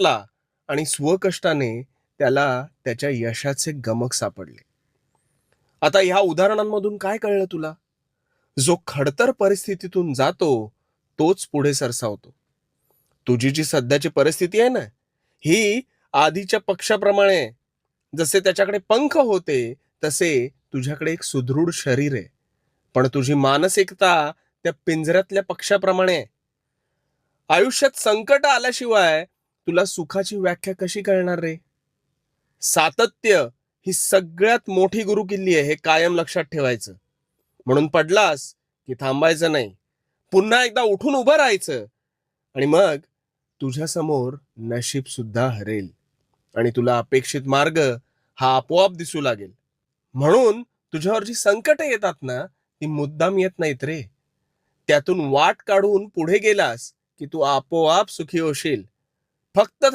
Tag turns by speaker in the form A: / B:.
A: ला आणि स्वकष्टाने त्याला त्याच्या यशाचे गमक सापडले. आता ह्या उदाहरणांमधून काय कळलं तुला? जो खडतर परिस्थितीतून जातो तोच पुढे सरसावतो. तुझी जी सध्याची परिस्थिती आहे ना, ही आधीच्या पक्षाप्रमाणे आहे. जसे त्याच्याकडे पंख होते तसे तुझ्याकडे एक सुदृढ शरीर आहे. पण तुझी मानसिकता त्या पिंजऱ्यातल्या पक्षाप्रमाणे आहे. आयुष्यात संकट आल्याशिवाय तुला सुखाची व्याख्या कशी कळणार रे? सातत्य ही सगळ्यात मोठी गुरुकिल्ली आहे, हे कायम लक्षात ठेवायचं. म्हणून पडलास की थांबायचं नाही, पुन्हा एकदा उठून उभं राहायचं. आणि मग तुझ्या समोर नशीब सुद्धा हरेल आणि तुला अपेक्षित मार्ग हा आपोआप दिसू लागेल. म्हणून तुझ्यावर जी संकट येतात ना, ती मुद्दाम येत नाहीत रे. त्यातून वाट काढून पुढे गेलास की तू आपोआप सुखी होशील. फक्त